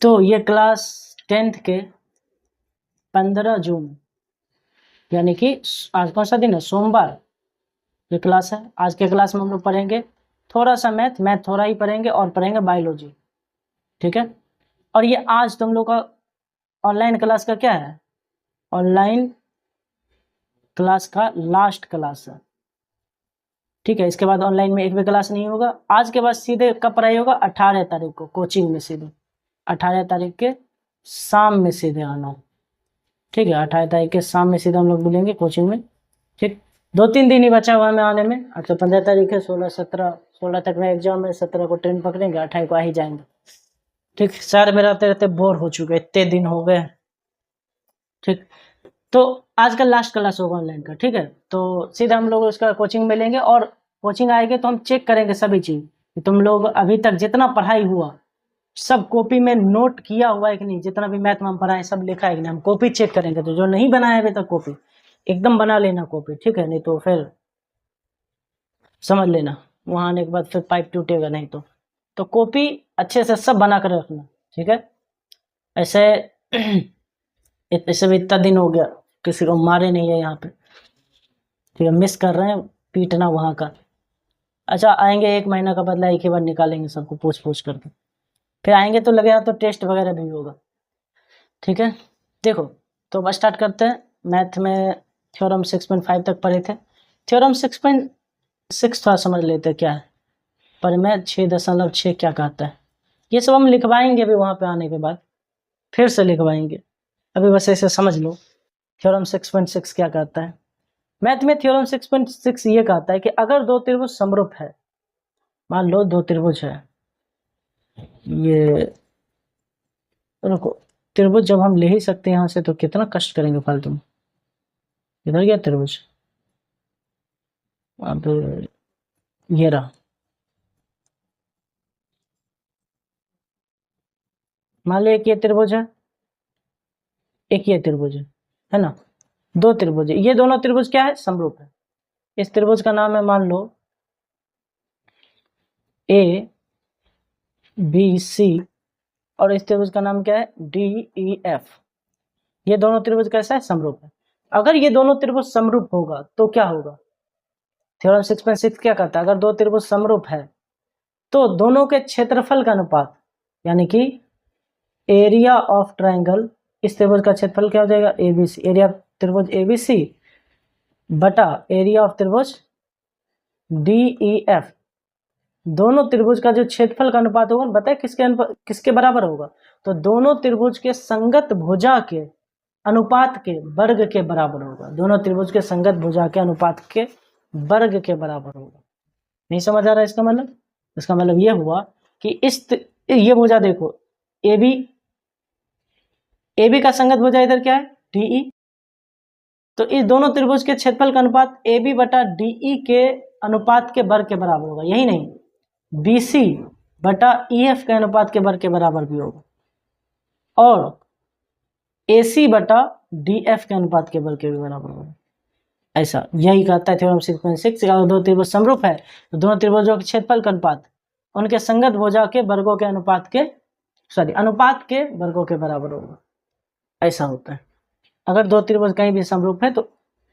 तो ये class 10th के 15 जून यानी कि आज कौन सा दिन है, सोमवार, ये क्लास है। आज के क्लास में हम लोग पढ़ेंगे थोड़ा सा मैथ थोड़ा ही पढ़ेंगे और पढ़ेंगे बायोलॉजी, ठीक है। और ये आज तुम लोग का ऑनलाइन क्लास का क्या है, ऑनलाइन क्लास का लास्ट क्लास है, ठीक है। इसके बाद ऑनलाइन में एक भी क्लास नहीं होगा। आज के बाद सीधे कब पढ़ाई होगा, 18 तारीख को कोचिंग में, सीधे 18 तारीख के शाम में सीधे आना, ठीक है। 18 तारीख के शाम में सीधे हम लोग मिलेंगे कोचिंग में, ठीक। 2-3 दिन ही बचा हुआ हमें आने में। अब तो 15 तारीख है, 16 तक में एग्जाम है, 17 को ट्रेन पकड़ेंगे, 28 को आ ही जाएंगे, ठीक। शहर में रहते रहते बोर हो चुके, इतने दिन हो गए, ठीक। तो आज का लास्ट क्लास होगा ऑनलाइन का, ठीक है। तो सीधा हम लोग उसका कोचिंग में लेंगे और कोचिंग आएंगे तो हम चेक करेंगे सभी चीज़, तुम लोग अभी तक जितना पढ़ाई हुआ सब कॉपी में नोट किया हुआ है कि नहीं, जितना भी मैथ में हम पढ़ाए सब लिखा है कि नहीं, हम कॉपी चेक करेंगे। तो जो नहीं बनाया अभी तक कॉपी एकदम बना लेना कॉपी, ठीक है, नहीं तो फिर समझ लेना वहाँ आने के बाद फिर पाइप टूटेगा नहीं तो कॉपी अच्छे से सब बना कर रखना, ठीक है। ऐसे ऐसे भी इतना दिन हो गया किसी को मारे नहीं है यहाँ पे, ठीक है, मिस कर रहे हैं पीटना वहाँ का। अच्छा आएंगे, 1 महीना का बदला एक ही बार निकालेंगे सबको पूछ करके, फिर आएंगे तो लगेगा तो टेस्ट वगैरह भी होगा, ठीक है। देखो तो अब स्टार्ट करते हैं। मैथ में थ्योरम 6.5 तक पढ़े थे, थ्योरम 6.6 थोड़ा समझ लेते हैं क्या है, परिमेय 6.6 क्या कहता है, ये सब हम लिखवाएंगे अभी वहाँ पे आने के बाद, फिर से लिखवाएंगे, अभी बस ऐसे समझ लो थ्योरम 6.6 क्या कहता है। मैथ में थ्योरम 6.6 ये कहता है कि अगर दो त्रिभुज समरूप है, मान लो दो त्रिभुज है, ये रुको, त्रिभुज जब हम ले ही सकते हैं यहाँ से तो कितना कष्ट करेंगे फालतू में। इधर गया त्रिभुज, अब ये रहा, मान लो एक ये त्रिभुज है, एक ये त्रिभुज है ना, दो त्रिभुज है, ये दोनों त्रिभुज क्या है, समरूप है। इस त्रिभुज का नाम है मान लो ए बी सी और इस त्रिभुज का नाम क्या है, डी ई एफ। ये दोनों त्रिभुज कैसा है, समरूप है। अगर ये दोनों त्रिभुज समरूप होगा तो क्या होगा, थ्योरम 6.6 क्या कहता है, अगर दो त्रिभुज समरूप है तो दोनों के क्षेत्रफल का अनुपात, यानी कि एरिया ऑफ ट्राइंगल, इस त्रिभुज का क्षेत्रफल क्या हो जाएगा, एबीसी, एरिया ऑफ त्रिभुज एबीसी बटा एरिया ऑफ त्रिभुज डीईएफ, दोनों त्रिभुज का जो क्षेत्रफल का अनुपात होगा बताए किसके बराबर होगा, तो दोनों त्रिभुज के संगत भुजा के अनुपात के वर्ग के बराबर होगा, दोनों त्रिभुज के संगत भुजा के अनुपात के वर्ग के बराबर होगा। नहीं समझ आ रहा है इसका मतलब, इसका मतलब ये हुआ कि ये भुजा देखो AB का संगत भुजा इधर क्या है, DE, तो इस दोनों त्रिभुज के क्षेत्रफल का अनुपात AB बटा DE के अनुपात के वर्ग के बराबर होगा, यही नहीं BC बटा EF के अनुपात के वर्ग के बराबर भी होगा, और AC बटा DF के अनुपात के वर्ग के भी बराबर होगा। ऐसा यही कहता है थ्योरम 6.6, अगर दो त्रिभुज समरूप है तो दोनों त्रिभुजों के क्षेत्रफल का अनुपात उनके संगत भुजा के वर्गों के अनुपात के वर्गों के बराबर होगा, ऐसा होता है। अगर दो त्रिभुज कहीं भी समरूप है तो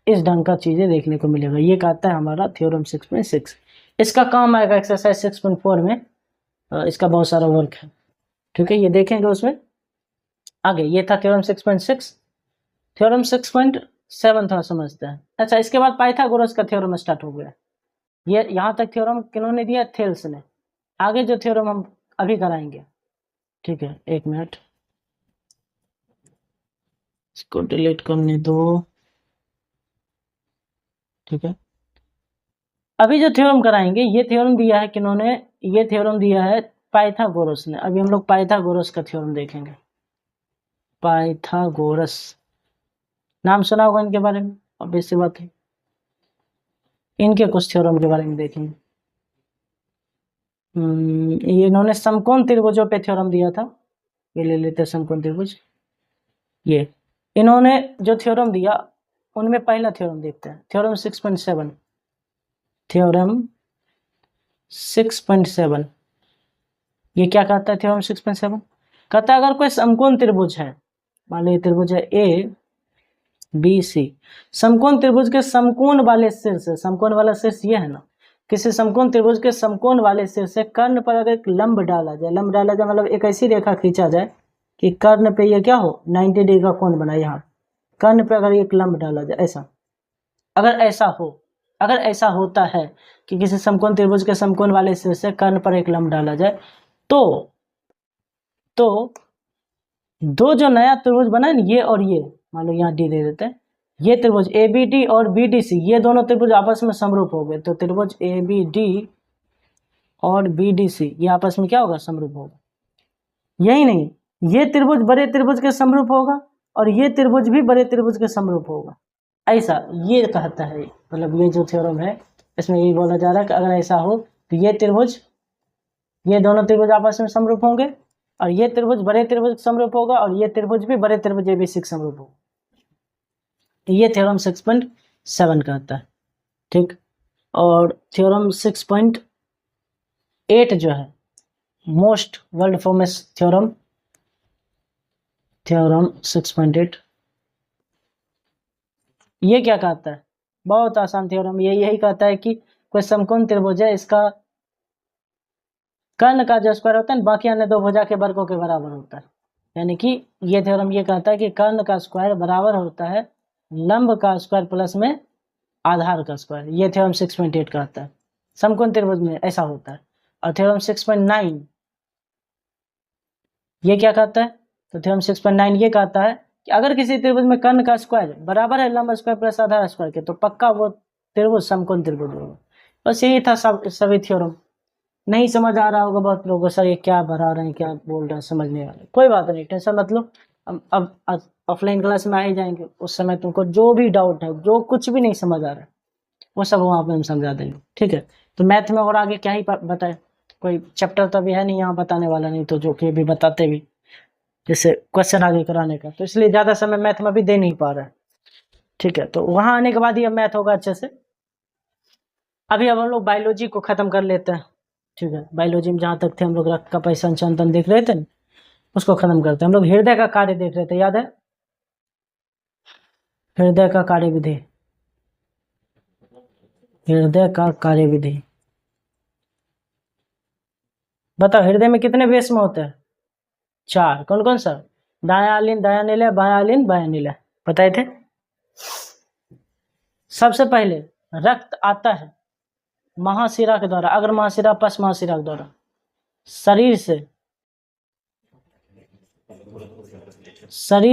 इस ढंग का चीजें देखने को मिलेगा, ये कहता है हमारा थ्योरम 6.6। इसका काम आएगा एक्सरसाइज 6.4 में, इसका बहुत सारा वर्क है, ठीक है, ये देखेंगे उसमें आगे। ये था थ्योरम 6.6। थ्योरम 6.7 थोड़ा समझते हैं। अच्छा इसके बाद पाइथागोरस का थ्योरम स्टार्ट हो गया, ये यहाँ तक थ्योरम किन्होंने दिया, थेल्स ने। आगे जो थ्योरम हम अभी कराएंगे, ठीक है, 1 मिनट इसको डिलीट करने दो, ठीक है। अभी जो थ्योरम कराएंगे ये थ्योरम दिया है किन्होंने, ये थ्योरम दिया है पाइथागोरस ने। अभी हम लोग पाइथागोरस का थ्योरम देखेंगे। पाइथागोरस नाम सुना होगा इनके बारे में, अब ऐसी बात है, इनके कुछ थ्योरम के बारे में देखेंगे। ये इन्होंने समकोण त्रिभुजों पे थ्योरम दिया था, ये ले लेते समकोण त्रिभुज। ये इन्होंने जो थ्योरम दिया उनमें पहला थ्योरम देखते हैं, थ्योरम 6.7। थ्योरम 6.7 ये क्या कहता है, थ्योरम 6.7 कहता है अगर कोई समकोण त्रिभुज है, मान लीजिए त्रिभुज है ए बी सी, समकोण त्रिभुज के समकोण वाले शीर्ष, समकोण वाला शीर्ष ये है ना, किसी समकोण त्रिभुज के समकोण वाले शीर्ष से कर्ण पर अगर एक लंब डाला जाए, लंब डाला जाए मतलब एक ऐसी रेखा खींचा जाए कि कर्ण पे ये क्या हो 90 डिग्री का कोण बनाए, यहाँ कर्ण पे अगर एक लंब डाला जाए ऐसा, अगर ऐसा हो, अगर ऐसा होता है कि किसी समकोण त्रिभुज के समकोण वाले शीर्ष से कर्ण पर एक लंब डाला जाए, तो दो जो नया त्रिभुज बना है ना, ये और ये, मान लो यहाँ डी दे देते हैं, ये त्रिभुज ए बी डी और बी डी सी, ये दोनों त्रिभुज आपस में समरूप हो गए, तो त्रिभुज ए बी डी और बी डी सी ये आपस में क्या होगा, समरूप होगा। यही नहीं, ये त्रिभुज बड़े त्रिभुज के समरूप होगा और ये त्रिभुज भी बड़े त्रिभुज के समरूप होगा, ऐसा ये कहता है। मतलब ये जो थ्योरम है इसमें यही बोला जा रहा है कि अगर ऐसा हो तो ये त्रिभुज, ये दोनों त्रिभुज आपस में समरूप होंगे और ये त्रिभुज बड़े त्रिभुज समरूप होगा और ये त्रिभुज भी बड़े त्रिभुज एबीसी समरूप होगा। ये थ्योरम 6.7 कहता है, ठीक। और थ्योरम 6.8 जो है most world famous theorem, theorem 6.8, ये क्या कहता है, बहुत आसान थ्योरम, ये यही कहता है कि कोई समकोण त्रिभुज है, इसका कर्ण का जो स्क्वायर होता है बाकी अन्य दो भुजा के वर्गों के बराबर होता है। यानी कि ये थ्योरम ये कहता है कि कर्ण का स्क्वायर बराबर होता है लंब का स्क्वायर प्लस में आधार का स्क्वायर। ये थ्योरम 6.8 कहता है, समकोण त्रिभुज में ऐसा होता है। और थ्योरम 6.9 ये क्या कहता है, तो थ्योरम 6.9 ये कहता है कि अगर किसी त्रिभुज में कर्ण का स्क्वायर बराबर है लंब स्क्वायर प्लस आधार स्क्वायर के, तो पक्का वो त्रिभुज समकोण त्रिभुज होगा। बस यही था सभी थ्योरम। नहीं समझ आ रहा होगा बहुत लोगों को, सर ये क्या भरा रहे हैं, क्या बोल रहे हैं, समझने वाले, कोई बात नहीं, टेंशन मत लो। अब ऑफलाइन क्लास में आ ही जाएंगे, उस समय तुमको जो भी डाउट है, जो कुछ भी नहीं समझ आ रहा है, वो सब वहाँ पे हम समझा देंगे, ठीक है। तो मैथ में और आगे क्या ही बताए, कोई चैप्टर तो अभी है नहीं यहाँ बताने वाला, नहीं तो जो कि भी बताते भी, जैसे क्वेश्चन आगे कराने का, तो इसलिए ज़्यादा समय मैथ में भी दे नहीं पा रहा है, ठीक है। तो वहाँ आने के बाद ही अब मैथ होगा अच्छे से। अभी अब हम लोग बायोलॉजी को ख़त्म कर लेते हैं, ठीक है। बायोलॉजी में जहाँ तक थे हम लोग रक्त का परिसंचरण देख रहे थे, उसको खत्म करते हैं। हम लोग हृदय का कार्य देख रहे थे, याद है, हृदय का कार्य विधि, हृदय का कार्य विधि। बताओ हृदय में कितने वेश्म होते हैं, 4, कौन कौन सा, दायां आलिन दायां निलय, बायां आलिन बायां निलय, बताए थे। सबसे पहले रक्त आता है महाशिरा के द्वारा, अग्र महाशिरा पश्च महाशिरा के द्वारा, शरीर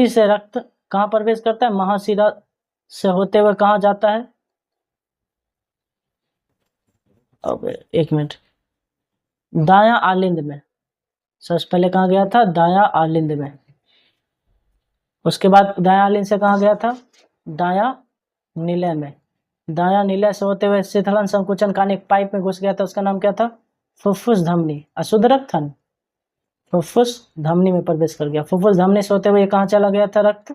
से रक्त कहाँ प्रवेश करता है, महाशिरा से होते हुए कहाँ जाता है, अब एक मिनट, दायां आलिंद में, सबसे पहले कहाँ गया था, दायां आलिंद में, उसके बाद दायां आलिंद से कहाँ गया था, दायां निलय में, दायां निलय से होते हुए शिथिलन संकुचन कान एक पाइप में घुस गया था, उसका नाम क्या था, फुफ्फुस धमनी, अशुद्ध रक्त था, फुफ्फुस धमनी में प्रवेश कर गया, फुफ्फुस धमनी से होते हुए कहाँ चला गया था रक्त,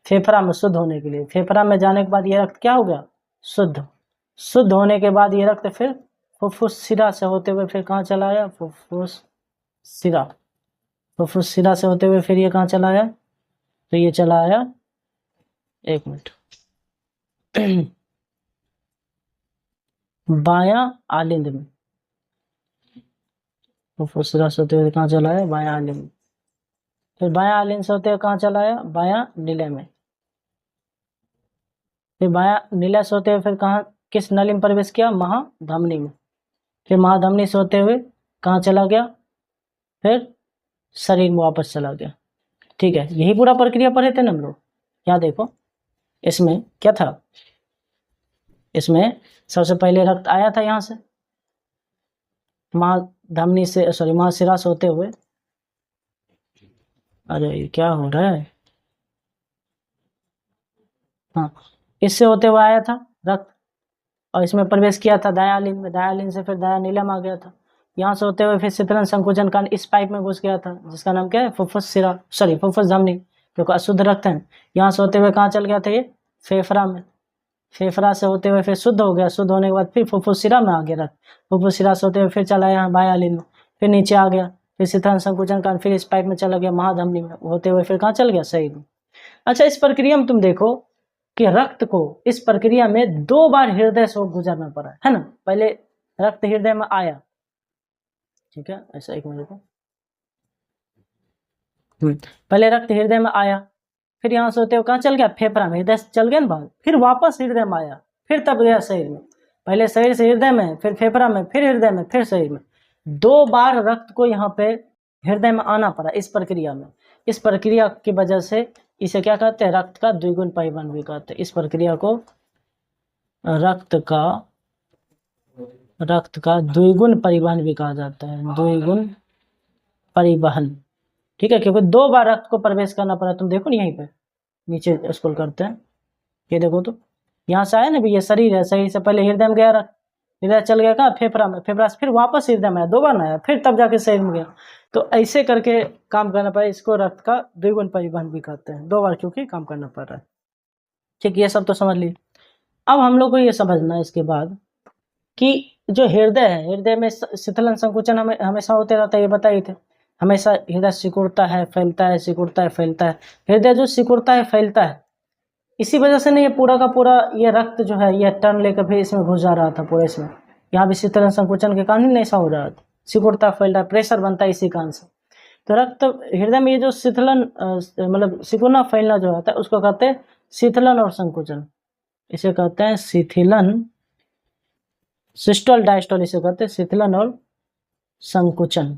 फेफड़ा में शुद्ध होने के लिए, फेफड़ा में जाने के बाद ये रक्त क्या हो गया, शुद्ध होने के बाद ये रक्त फिर फुफ्फुस शिरा से होते हुए फिर कहाँ चला आया, फुफ्फुस शिरा से होते हुए फिर ये कहाँ चला आया, तो ये चला आया, एक मिनट, बायां आलिंद में, फुफ्फुस शिरा से होते हुए कहाँ चला आया, बायां आलिंद में, फिर बायां आलिंद से होते हुए कहाँ चला आया, बायां निलय में, फिर बायां निलय से होते हुए फिर कहाँ, किस नली में प्रवेश किया, महाधमनी में, फिर महाधमनी से होते हुए कहाँ चला गया, फिर शरीर में वापस चला गया, ठीक है। यही पूरा प्रक्रिया पढ़े थे ना हम लोग। यहाँ देखो इसमें क्या था, इसमें सबसे पहले रक्त आया था यहाँ से महाधमनी से, सॉरी महाशिरा से होते हुए, अरे ये क्या हो रहा है, हाँ, इससे होते हुए आया था रक्त और इसमें प्रवेश किया था दायां आलिंद में, दायां आलिंद से फिर दायां नीलम आ गया था, यहाँ से होते हुए फिर शिथिलन संकुचन कान इस पाइप में घुस गया था, जिसका नाम क्या है, फुफ्फुस धमनी, क्योंकि अशुद्ध रक्त है। यहाँ से होते हुए कहाँ चल गया था ये, फेफड़ा में, फेफड़ा से होते हुए फिर शुद्ध हो गया, शुद्ध होने के बाद फिर फुफ्फुस शिरा में आ गया रक्त, फुफ्फुस शिरा से होते हुए फिर चला यहाँ बायां आलिंद में, फिर नीचे आ गया, फिर शीतलन संकुचन कारण फिर इस पाइप में चला गया महाधमनी में, होते हुए फिर कहाँ चल गया, शरीर में। अच्छा, इस प्रक्रिया में तुम देखो कि रक्त को इस प्रक्रिया में 2 बार हृदय से गुजरना पड़ा है ना। पहले रक्त हृदय में आया, ठीक है, ऐसा एक मिनट को, पहले रक्त हृदय में आया, फिर यहाँ से होते हुए कहाँ चल गया, फेफड़ा में, हृदय से चल गया ना बाहर, फिर वापस हृदय में आया, फिर तब गया शरीर में। पहले शरीर से हृदय में, फिर फेफड़ा में, फिर हृदय में, फिर शरीर में। 2 बार रक्त को यहाँ पे हृदय में आना पड़ा इस प्रक्रिया में। इस प्रक्रिया की वजह से इसे क्या कहते हैं, रक्त का द्विगुण परिवहन भी कहते हैं। इस प्रक्रिया को रक्त का द्विगुण परिवहन भी कहा जाता है, द्विगुण परिवहन, ठीक है, क्योंकि 2 बार रक्त को प्रवेश करना पड़ा। तुम देखो यहीं पे नीचे स्क्रॉल करते हैं, ये देखो तो यहाँ से आया ना भी, ये शरीर है, शरीर से पहले हृदय में गया रक्त, हृदय चल गया कहाँ, फेफड़ा में, फेफड़ा से फिर वापस हृदय में आया, 2 बार ना आया, फिर तब जाके शरीर में गया। तो ऐसे करके काम करना पड़ा, इसको रक्त का द्विगुण परिवहन भी कहते हैं, 2 बार क्योंकि काम करना पड़ रहा है। ठीक, ये सब तो समझ ली। अब हम लोग को ये समझना है इसके बाद कि जो हृदय है, हृदय में शीतलन संकुचन हमेशा होते रहता है, ये बताइए थे, हमेशा हृदय सिकुड़ता है, फैलता है, सिकुड़ता है, फैलता है। हृदय जो सिकुड़ता है, फैलता है, इसी वजह से नहीं ये पूरा का पूरा ये रक्त जो है ये टर्न लेकर फिर इसमें घुस जा रहा था पूरे इसमें, यहाँ भी शीतलन संकुचन के कारण ही ऐसा हो रहा था, सिकुड़ता फैलता, प्रेशर बनता है इसी कारण से। तो रक्त हृदय में ये जो शीतलन मतलब सिकुड़ना फैलना जो होता है उसको कहते हैं शीतलन और संकुचन, इसे कहते हैं शिथिलन, सिस्टोल डायस्टोल इसे कहते हैं शीतलन और संकुचन,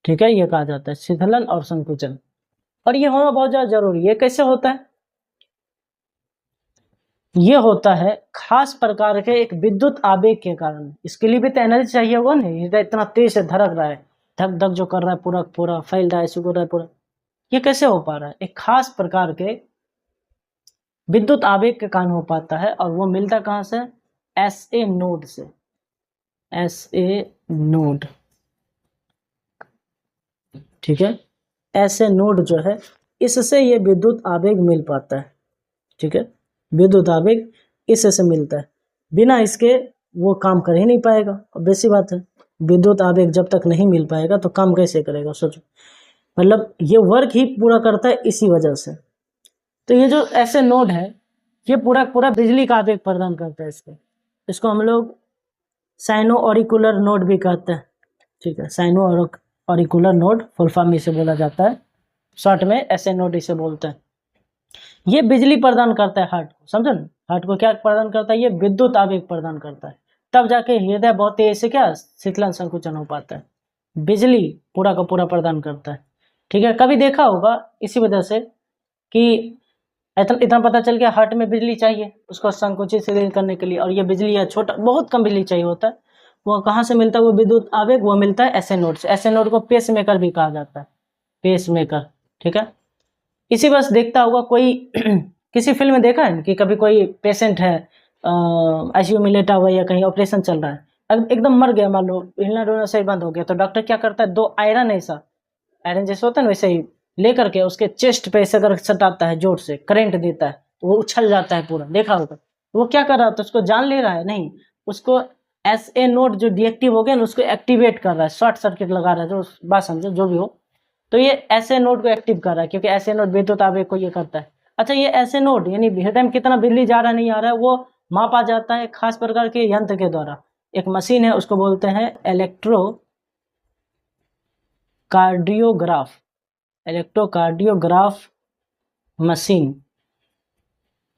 ठीक है, ये कहा जाता है शीतलन और संकुचन। और ये होना बहुत ज्यादा जरूरी है। कैसे होता है, ये होता है खास प्रकार के एक विद्युत आवेग के कारण। इसके लिए भी तो एनर्जी चाहिए होगा ना, हृदय इतना तेज से धड़क रहा है, धक धक जो कर रहा है, पूरा पूरा फैल रहा है, सिकुड़ रहा है पूरा, ये कैसे हो पा रहा है, एक खास प्रकार के विद्युत आवेग के कारण हो पाता है। और वो मिलता कहाँ से, SA नोड से, SA नोड, ठीक है, SA नोड जो है इससे ये विद्युत आवेग मिल पाता है, ठीक है, विद्युत आवेग इससे मिलता है, बिना इसके वो काम कर ही नहीं पाएगा। और वैसी बात है, विद्युत आवेग जब तक नहीं मिल पाएगा तो काम कैसे करेगा, सोचो, मतलब ये वर्क ही पूरा करता है इसी वजह से। तो ये जो ऐसे नोड है ये पूरा पूरा बिजली का आवेग प्रदान करता है इसको हम लोग साइनो ऑरिकुलर नोड भी कहते हैं, ठीक है, sino auricular node full form इसे बोला जाता है, शॉर्ट में ऐसे नोड इसे बोलते हैं। ये बिजली प्रदान करता है हार्ट को, समझो ना, हार्ट को क्या प्रदान करता है, ये विद्युत आवेग प्रदान करता है, तब जाके हृदय बहुत तेज से क्या शीतलन संकुचन हो पाता है, बिजली पूरा का पूरा प्रदान करता है, ठीक है। कभी देखा होगा इसी वजह से कि इतना पता चल गया हार्ट में बिजली चाहिए उसको संकुचित शरीर करने के लिए, और ये बिजली है छोटा, बहुत कम बिजली चाहिए होता है, वो कहाँ से मिलता है, वो विद्युत आवेग वो मिलता है ऐसे नोड से। ऐसे नोड को पेस मेकर भी कहा जाता है, पेस मेकर, ठीक है। इसी बस देखता होगा कोई किसी फिल्म में देखा है कि कभी कोई पेशेंट है ICU में लेटा हुआ या कहीं ऑपरेशन चल रहा है, एकदम मर गया, मान लो हिलना डुलना सही बंद हो गया, तो डॉक्टर क्या करता है, 2 आयरन, ऐसा आयरन जैसे होता है ना वैसे ही लेकर के उसके चेस्ट पे ऐसे कर सटाता है, जोर से करंट देता है, वो उछल जाता है पूरा, देखा होगा। वो क्या कर रहा था, उसको जान ले रहा है नहीं, उसको SA नोड जो डीएक्टिव हो गया ना उसको एक्टिवेट कर रहा है, शॉर्ट सर्किट लगा रहा है, जो बात समझो जो भी हो, तो ये SA नोड को एक्टिव कर रहा है, क्योंकि SA नोड विद्युत आवेग को ये करता है। अच्छा, ये SA नोड यानी हृदय में कितना बिजली जा रहा है नहीं आ रहा है वो मापा जाता है खास प्रकार के यंत्र के द्वारा। एक मशीन है उसको बोलते हैं electrocardiograph, electrocardiograph machine,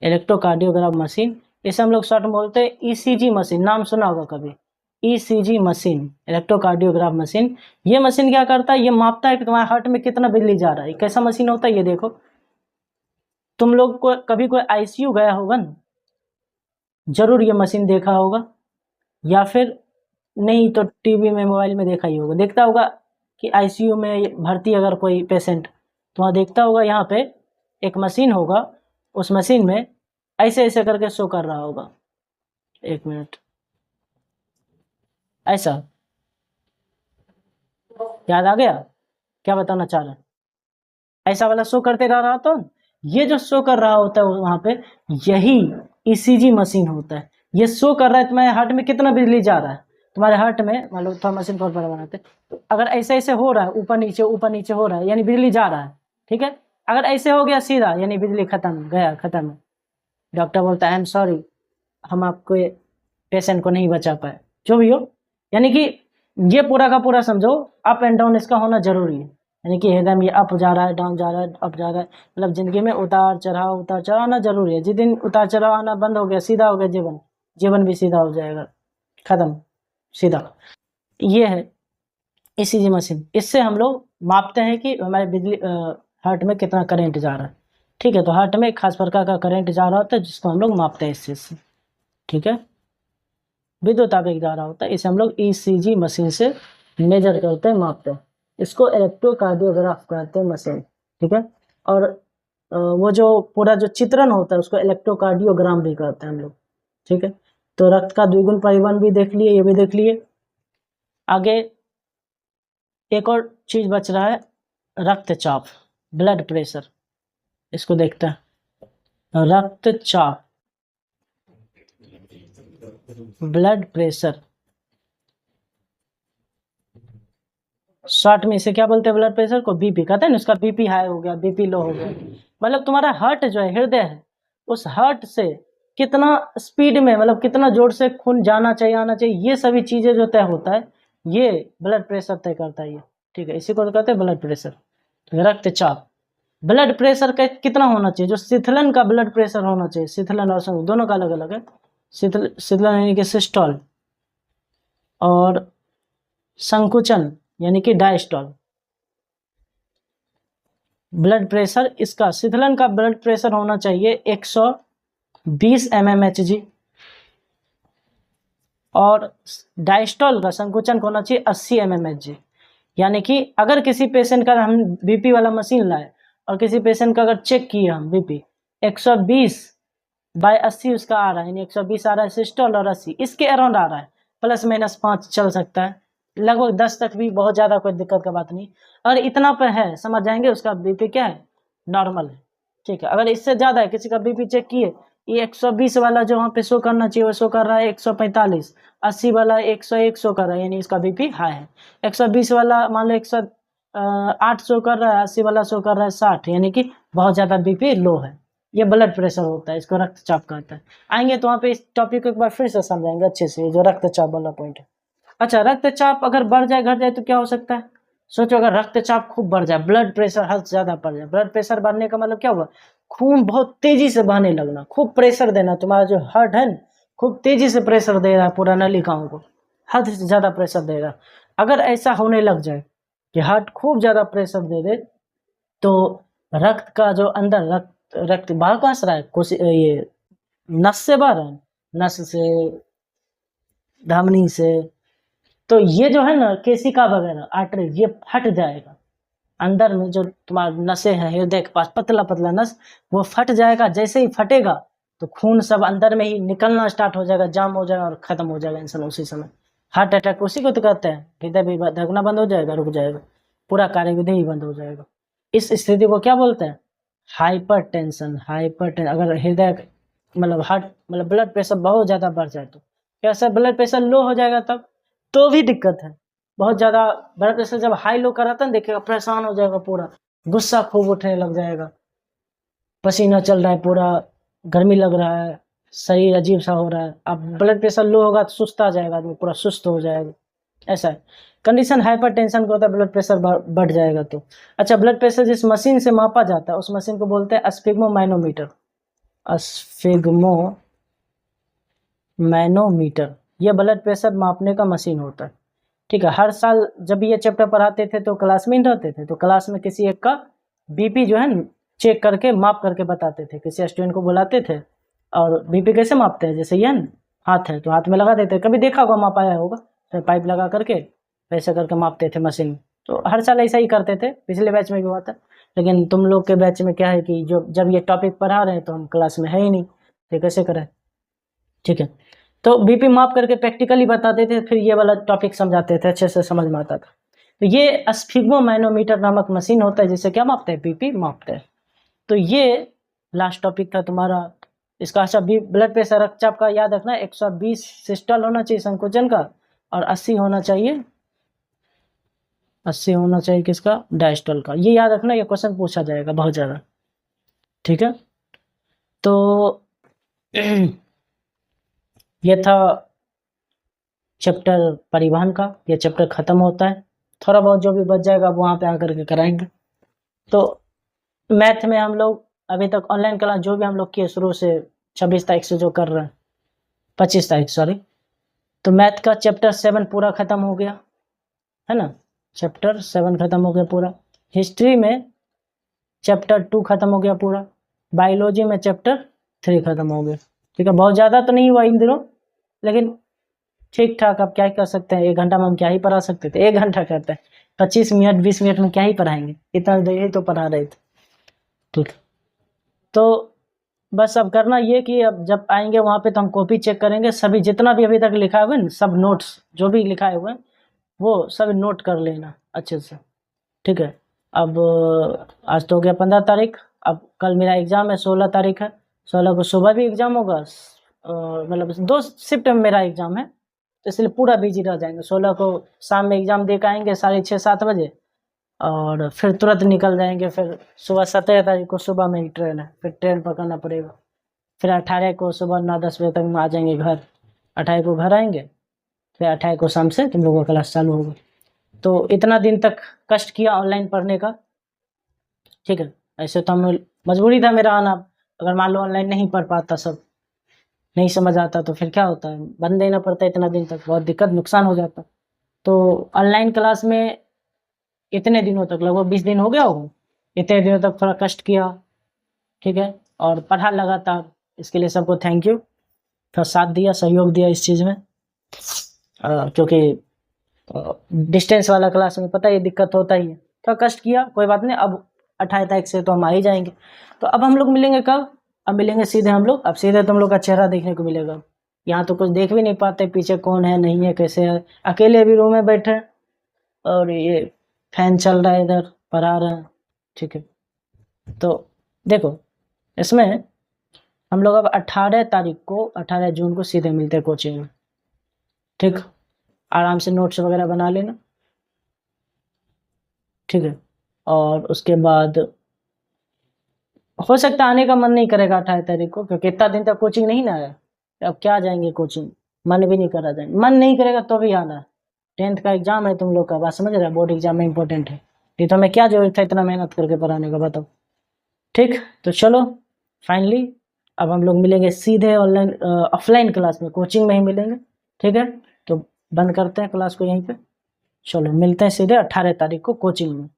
electrocardiograph machine, इसे हम लोग शॉर्ट में बोलते हैं ECG मशीन, नाम सुना होगा कभी, ECG मशीन, इलेक्ट्रोकार्डियोग्राफ मशीन। ये मशीन क्या करता है, ये मापता है कि तुम्हारे हार्ट में कितना बिजली जा रहा है। कैसा मशीन होता है ये देखो, तुम लोग को कभी कोई ICU गया होगा ना, जरूर ये मशीन देखा होगा, या फिर नहीं तो टीवी में मोबाइल में देखा ही होगा, देखता होगा कि ICU में भर्ती अगर कोई पेशेंट, तो वहाँ देखता होगा यहाँ पे एक मशीन होगा, उस मशीन में ऐसे ऐसे करके शो कर रहा होगा, एक मिनट, ऐसा याद आ गया क्या बताना चाह रहे हैं, ऐसा वाला शो करते रहा तो ये जो शो कर रहा होता है वहां पे यही ECG मशीन होता है। ये शो कर रहा है तुम्हारे हार्ट में कितना बिजली जा रहा है, तुम्हारे हार्ट में मान लो थोड़ा मशीन को और बड़ा बनाते हैं, तो अगर ऐसे ऐसे हो रहा है ऊपर नीचे हो रहा है यानी बिजली जा रहा है, ठीक है। अगर ऐसे हो गया सीधा यानी बिजली खत्म, गया खत्म। डॉक्टर बोलता है आई एम सॉरी, हम आपको पेशेंट को नहीं बचा पाए, जो भी हो। यानी कि ये पूरा का पूरा समझो अप एंड डाउन इसका होना जरूरी है। यानी कि एकदम ये अप जा रहा है, डाउन जा रहा है, अप जा रहा है, मतलब जिंदगी में उतार चढ़ाव आना जरूरी है। जिस दिन उतार चढ़ाव आना बंद हो गया, सीधा हो गया जीवन, जीवन भी सीधा हो जाएगा, खत्म सीधा। ये है ईसीजी मशीन। इससे हम लोग मापते हैं कि हमारे बिजली हार्ट में कितना करंट जा रहा है, ठीक है। तो हार्ट में एक खास प्रकार का करंट जा रहा होता है जिसको हम लोग मापते हैं इस चीज से, ठीक है। विद्युत आवेग जा रहा होता है, इसे हम लोग ईसीजी मशीन से मेजर करते हैं, मापते हैं। इसको इलेक्ट्रोकार्डियोग्राफ कहते हैं मशीन, ठीक है। और वो जो पूरा जो चित्रण होता है उसको इलेक्ट्रोकार्डियोग्राम भी कहते हैं हम लोग, ठीक है। तो रक्त का द्विगुण परिवहन भी देख लिए, ये भी देख लिए। आगे एक और चीज बच रहा है, रक्तचाप, ब्लड प्रेशर, इसको देखते हैं। रक्तचाप, ब्लड प्रेशर, शॉर्ट में इसे क्या बोलते हैं, ब्लड प्रेशर को बीपी कहते हैं ना। उसका बीपी हाई हो गया, बीपी लो हो गया, मतलब तुम्हारा हार्ट जो है, हृदय है, उस हार्ट से कितना स्पीड में, मतलब कितना जोर से खून जाना चाहिए, आना चाहिए, ये सभी चीजें जो तय होता है ये ब्लड प्रेशर तय करता है ये, ठीक है। इसी को तो कहते हैं ब्लड प्रेशर। रक्तचाप, ब्लड प्रेशर का कितना होना चाहिए, जो शीतलन का ब्लड प्रेशर होना चाहिए, शीतलन और संकुचन दोनों का अलग अलग है। शीतलन यानी कि सिस्टोल, और संकुचन यानी कि डायस्टोल। ब्लड प्रेशर, इसका शीतलन का ब्लड प्रेशर होना चाहिए 120 mmHg, और डायस्टोल का संकुचन का होना चाहिए 80 mmHg। यानी कि अगर किसी पेशेंट का हम बीपी वाला मशीन लाए और किसी पेशेंट का अगर चेक किए हम बीपी 120/80 उसका आ रहा है, यानी 120 आ रहा है सिस्टोल और 80 इसके अराउंड आ रहा है, ±5 चल सकता है, लगभग 10 तक भी बहुत ज़्यादा कोई दिक्कत का बात नहीं। अगर इतना पे है समझ जाएंगे उसका बीपी क्या है, नॉर्मल है, ठीक है। अगर इससे ज़्यादा है, किसी का बीपी चेक किए, ये 120 वाला जो वहाँ पे शो करना चाहिए वो शो कर रहा है 145, 80 वाला 101 शो कर रहा है, यानी इसका बीपी हाई है। 120 वाला मान लो 108 शो कर रहा है, 80 वाला शो कर रहा है 60, यानी कि बहुत ज़्यादा बीपी लो है। ये ब्लड प्रेशर होता है, इसको रक्तचाप कहता है। आएंगे तो वहाँ पे इस टॉपिक को एक बार फिर से समझाएंगे अच्छे से, जो रक्तचाप वाला पॉइंट है। अच्छा, रक्तचाप अगर बढ़ जाए घट जाए तो क्या हो सकता है, सोचो अगर रक्तचाप खूब बढ़ जाए, ब्लड प्रेशर हद से ज्यादा बढ़ जाए। ब्लड प्रेशर बढ़ने का मतलब क्या हुआ, खून बहुत तेजी से बहने लगना, खूब प्रेशर देना, तुम्हारा जो हार्ट है खूब तेजी से प्रेशर दे रहा है पूरा नलिकाओं को, हद से ज्यादा प्रेशर दे रहा है। अगर ऐसा होने लग जाए कि हार्ट खूब ज्यादा प्रेशर दे दे, तो रक्त का जो अंदर रक्त बाहर कहाँ से रहा है, ये नस से बाहर है, नस से, धमनी से, तो ये जो है ना केशिका वगैरह आर्टरी, ये फट जाएगा। अंदर में जो तुम्हारा नसें हैं हृदय के पास, पतला पतला नस, वो फट जाएगा। जैसे ही फटेगा तो खून सब अंदर में ही निकलना स्टार्ट हो जाएगा, जाम हो जाएगा और खत्म हो जाएगा इंसान उसी समय। हार्ट अटैक उसी को तो कहते हैं, हृदय भी धड़कना बंद हो जाएगा, रुक जाएगा, पूरा कार्यविधि ही बंद हो जाएगा। इस स्थिति को क्या बोलते हैं, हाइपरटेंशन। अगर हृदय मतलब हार्ट मतलब ब्लड प्रेशर बहुत ज़्यादा बढ़ जाए तो कैसा, ब्लड प्रेशर लो हो जाएगा तब तो भी दिक्कत है। बहुत ज़्यादा ब्लड प्रेशर जब हाई लो कराता है देखिएगा, परेशान हो जाएगा पूरा, गुस्सा खूब उठने लग जाएगा, पसीना चल रहा है, पूरा गर्मी लग रहा है, शरीर अजीब सा हो रहा है। अब ब्लड प्रेशर लो होगा तो सुस्ता जाएगा आदमी, पूरा सुस्त हो जाएगा, ऐसा है कंडीशन। हाइपर टेंशन का होता है, ब्लड प्रेशर बढ़ जाएगा तो। अच्छा, ब्लड प्रेशर जिस मशीन से मापा जाता है उस मशीन को बोलते हैं स्फिग्मोमैनोमीटर। स्फिग्मोमैनोमीटर, ये ब्लड प्रेशर मापने का मशीन होता है, ठीक है। हर साल जब ये चैप्टर पढ़ाते थे तो क्लास में रहते थे, तो क्लास में किसी एक का बीपी जो है ना चेक करके माप करके बताते थे, किसी स्टूडेंट को बुलाते थे। और बीपी कैसे मापते हैं, जैसे ये ना हाथ है तो हाथ में लगा देते, कभी देखा होगा, मापाया होगा, तो पाइप लगा करके वैसे करके मापते थे मशीन में। तो हर साल ऐसा ही करते थे, पिछले बैच में भी हुआ था। लेकिन तुम लोग के बैच में क्या है कि जो जब ये टॉपिक पढ़ा रहे हैं तो हम क्लास में है ही नहीं, तो कैसे करें, ठीक है। तो बीपी माप करके प्रैक्टिकली बताते थे, फिर ये वाला टॉपिक समझाते थे, अच्छे से समझ में आता था। तो ये स्फिग्मोमैनोमीटर नामक मशीन होता है जिससे क्या मापते हैं, बीपी मापते हैं। तो ये लास्ट टॉपिक था तुम्हारा इसका। अच्छा, ब्लड प्रेशर रक्तचाप का याद रखना, 120 सिस्टोल होना चाहिए संकुचन का, और 80 होना चाहिए, 80 होना चाहिए किसका, डायस्टल का। ये याद रखना, ये क्वेश्चन पूछा जाएगा बहुत ज़्यादा, ठीक है। तो ये था चैप्टर परिवहन का, ये चैप्टर खत्म होता है। थोड़ा बहुत जो भी बच जाएगा अब वहाँ पे आकर के कराएंगे। तो मैथ में हम लोग अभी तक ऑनलाइन क्लास जो भी हम लोग किए शुरू से 26 तारीख से जो कर रहे हैं, 25 तारीख सॉरी, तो मैथ का चैप्टर 7 पूरा खत्म हो गया है ना, चैप्टर 7 खत्म हो गया पूरा। हिस्ट्री में चैप्टर 2 खत्म हो गया पूरा। बायोलॉजी में चैप्टर 3 खत्म हो गया, ठीक है। बहुत ज़्यादा तो नहीं हुआ इन दिनों, लेकिन ठीक ठाक। अब क्या ही कर सकते हैं, 1 घंटा में हम क्या ही पढ़ा सकते थे, 1 घंटा करते हैं, 25 मिनट 20 मिनट में क्या ही पढ़ाएंगे, इतना देर ही तो पढ़ा रहे थे, ठीक। तो बस अब करना ये कि अब जब आएंगे वहाँ पे तो हम कॉपी चेक करेंगे, सभी जितना भी अभी तक लिखा हुआ है ना, सब नोट्स जो भी लिखा हुआ है वो सब नोट कर लेना अच्छे से, ठीक है। अब आज तो हो गया 15 तारीख, अब कल मेरा एग्ज़ाम है 16 तारीख है। 16 को सुबह भी एग्ज़ाम होगा, मतलब 2 शिफ्ट में मेरा एग्ज़ाम है, तो इसलिए पूरा बिजी रह जाएंगे। 16 को शाम में एग्ज़ाम दे के आएंगे 6:30-7 बजे, और फिर तुरंत निकल जाएंगे। फिर सुबह 17 तारीख को सुबह में ही ट्रेन है, फिर ट्रेन पकड़ना पड़ेगा। फिर 18 को सुबह 9-10 बजे तक में आ जाएंगे घर, 18 को घर आएंगे, फिर 18 को शाम से तुम लोगों का क्लास चालू होगा। तो इतना दिन तक कष्ट किया ऑनलाइन पढ़ने का, ठीक है। ऐसे तो हम मजबूरी था मेरा आना, अगर मान लो ऑनलाइन नहीं पढ़ पाता, सब नहीं समझ आता तो फिर क्या होता है, बंद देना पड़ता इतना दिन तक, बहुत दिक्कत नुकसान हो जाता। तो ऑनलाइन क्लास में इतने दिनों तक, लगभग 20 दिन हो गया होगा, इतने दिनों तक थोड़ा कष्ट किया, ठीक है, और पढ़ा लगातार। इसके लिए सबको थैंक यू, थोड़ा साथ दिया, सहयोग दिया इस चीज़ में, क्योंकि डिस्टेंस वाला क्लास में पता है ये दिक्कत होता ही है। थोड़ा कष्ट किया, कोई बात नहीं। अब 18 तारीख से तो हम आ ही जाएंगे। तो अब हम लोग मिलेंगे कब, अब मिलेंगे सीधे हम लोग, अब सीधे तुम लोग का चेहरा देखने को मिलेगा। यहाँ तो कुछ देख भी नहीं पाते पीछे कौन है नहीं है कैसे है, अकेले अभी रूम में बैठे हैं, और ये फैन चल रहा है इधर, पढ़ा रहे हैं, ठीक है। तो देखो इसमें हम लोग अब 18 तारीख को, 18 जून को सीधे मिलते हैं कोचिंग में, ठीक। आराम से नोट्स वगैरह बना लेना, ठीक है। और उसके बाद हो सकता है आने का मन नहीं करेगा 18 तारीख को, क्योंकि इतना दिन तक कोचिंग नहीं ना है, अब क्या जाएंगे कोचिंग, मन भी नहीं करा जाएंगे, मन नहीं करेगा तो भी आना है। 10th का एग्जाम है तुम लोग का, बात समझ रहे हैं, बोर्ड एग्जाम में इंपॉर्टेंट है, नहीं तो हमें क्या जरूरत है इतना मेहनत करके पढ़ाने का, बताओ, ठीक। तो चलो फाइनली अब हम लोग मिलेंगे सीधे ऑनलाइन ऑफलाइन क्लास में, कोचिंग में ही मिलेंगे, ठीक है। तो बंद करते हैं क्लास को यहीं पे, चलो मिलते हैं सीधे 18 तारीख को कोचिंग में।